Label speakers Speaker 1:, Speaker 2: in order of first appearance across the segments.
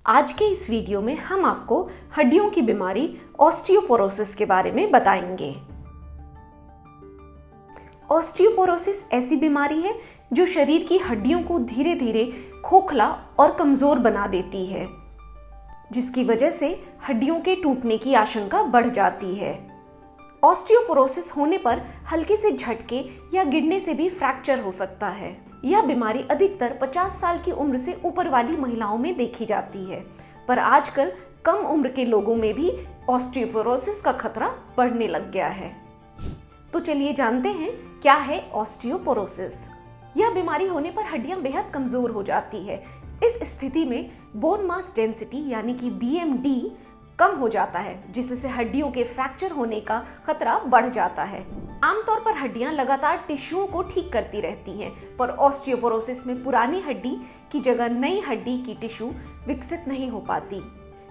Speaker 1: आज के इस वीडियो में हम आपको हड्डियों की बीमारी ऑस्टियोपोरोसिस के बारे में बताएंगे। ऑस्टियोपोरोसिस ऐसी बीमारी है जो शरीर की हड्डियों को धीरे धीरे खोखला और कमजोर बना देती है, जिसकी वजह से हड्डियों के टूटने की आशंका बढ़ जाती है। ऑस्टियोपोरोसिस होने पर हल्के से झटके या गिरने से भी फ्रैक्चर हो सकता है। यह बीमारी अधिकतर 50 साल की उम्र से ऊपर वाली महिलाओं में देखी जाती है, पर आजकल कम उम्र के लोगों में भी ऑस्टियोपोरोसिस का खतरा बढ़ने लग गया है। तो चलिए जानते हैं क्या है ऑस्टियोपोरोसिस। यह बीमारी होने पर हड्डियां बेहद कमजोर हो जाती है। इस स्थिति में बोन मास डेंसिटी यानी कि BMD कम हो जाता है, जिससे हड्डियों के फ्रैक्चर होने का खतरा बढ़ जाता है। आमतौर पर हड्डियां लगातार टिश्यूओं को ठीक करती रहती हैं, पर ऑस्टियोपोरोसिस में पुरानी हड्डी की जगह नई हड्डी की टिश्यू विकसित नहीं हो पाती,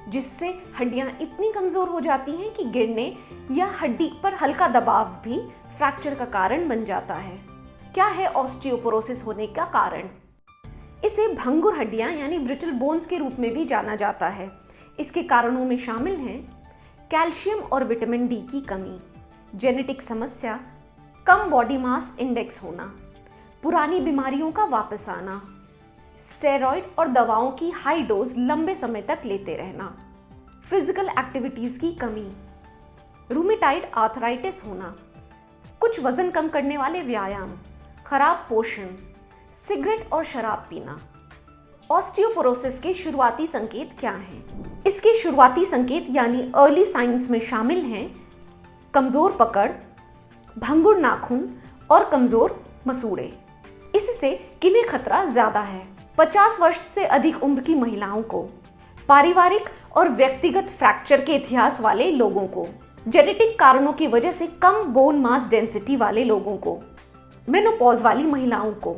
Speaker 1: जिससे हड्डियां इतनी कमजोर हो जाती हैं कि गिरने या हड्डी पर हल्का दबाव भी फ्रैक्चर का कारण बन जाता है। क्या है ऑस्टियोपोरोसिस होने का कारण? इसे भंगुर हड्डियां यानी ब्रिटल बोन्स के रूप में भी जाना जाता है। इसके कारणों में शामिल हैं कैल्शियम और विटामिन डी की कमी, जेनेटिक समस्या, कम बॉडी मास इंडेक्स होना, पुरानी बीमारियों का वापस आना, स्टेरॉइड और दवाओं की हाई डोज लंबे समय तक लेते रहना, फिजिकल एक्टिविटीज की कमी, रूमेटाइड आर्थराइटिस होना, कुछ वजन कम करने वाले व्यायाम, खराब पोषण, सिगरेट और शराब पीना। ऑस्टियोपोरोसिस के शुरुआती संकेत क्या हैं? इसके शुरुआती संकेत यानी अर्ली साइंस में शामिल हैं कमजोर पकड़, भंगुर नाखून और कमजोर मसूड़े। इससे किन्हें खतरा ज्यादा है? 50 वर्ष से अधिक उम्र की महिलाओं को, पारिवारिक और व्यक्तिगत फ्रैक्चर के इतिहास वाले लोगों को, जेनेटिक कारणों की वजह से कम बोन मास डेंसिटी वाले लोगों को, मेनोपॉज वाली महिलाओं को,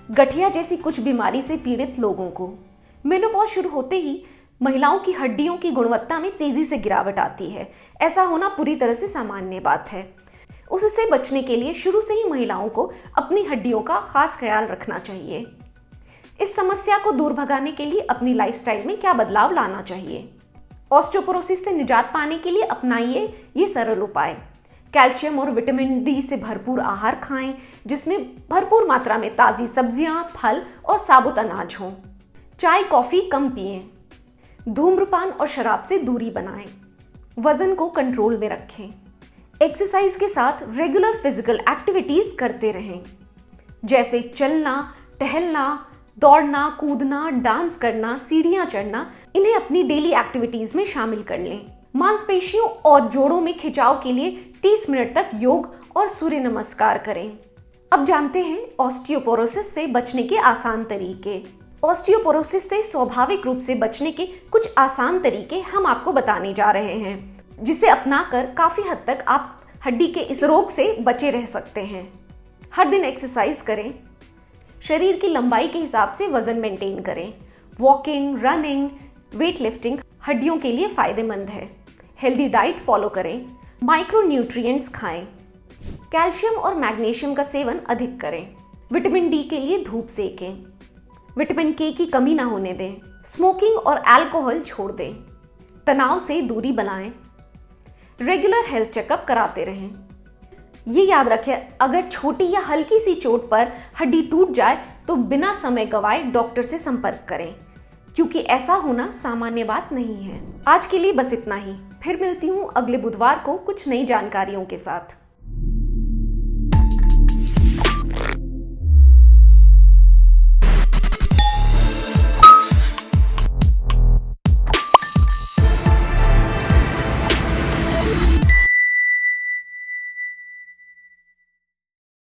Speaker 1: गठिया जैसी कुछ बीमारी से पीड़ित लोगों को। मेनोपॉज शुरू होते ही महिलाओं की हड्डियों की गुणवत्ता में तेजी से गिरावट आती है। ऐसा होना पूरी तरह से सामान्य बात है। उससे बचने के लिए शुरू से ही महिलाओं को अपनी हड्डियों का खास ख्याल रखना चाहिए। इस समस्या को दूर भगाने के लिए अपनी लाइफस्टाइल में क्या बदलाव लाना चाहिए? ऑस्टियोपोरोसिस से निजात पाने के लिए अपनाइए ये सरल उपाय। कैल्शियम और विटामिन डी से भरपूर आहार खाएं, जिसमें भरपूर मात्रा में ताज़ी सब्जियां, फल और साबुत अनाज हों। चाय कॉफ़ी कम पिएं। धूम्रपान और शराब से दूरी बनाएं। वजन को कंट्रोल में रखें। एक्सरसाइज के साथ रेगुलर फिजिकल एक्टिविटीज करते रहें, जैसे चलना, टहलना, दौड़ना, कूदना, डांस करना, सीढ़ियां चढ़ना। इन्हें अपनी डेली एक्टिविटीज में शामिल कर लें। मांसपेशियों और जोड़ों में खिंचाव के लिए 30 मिनट तक योग और सूर्य नमस्कार करें। अब जानते हैं ऑस्टियोपोरोसिस से बचने के आसान तरीके। ऑस्टियोपोरोसिस से स्वाभाविक रूप से बचने के कुछ आसान तरीके हम आपको बताने जा रहे हैं, जिसे अपनाकर काफी हद तक आप हड्डी के इस रोग से बचे रह सकते हैं। हर दिन एक्सरसाइज करें। शरीर की लंबाई के हिसाब से वजन मेंटेन करें। वॉकिंग, रनिंग, वेट लिफ्टिंग हड्डियों के लिए फायदेमंद है। हेल्दी डाइट फॉलो करें। माइक्रो न्यूट्रिएंट्स खाएं। कैल्शियम और मैग्नीशियम का सेवन अधिक करें। विटामिन डी के लिए धूप सेकें। विटामिन के की कमी ना होने दें। स्मोकिंग और अल्कोहल छोड़ दें। तनाव से दूरी बनाएं। रेगुलर हेल्थ चेकअप कराते रहें। ये याद रखें, अगर छोटी या हल्की सी चोट पर हड्डी टूट जाए तो बिना समय गंवाए डॉक्टर से संपर्क करें, क्योंकि ऐसा होना सामान्य बात नहीं है। आज के लिए बस इतना ही। फिर मिलती हूँ अगले बुधवार को कुछ नई जानकारियों के साथ।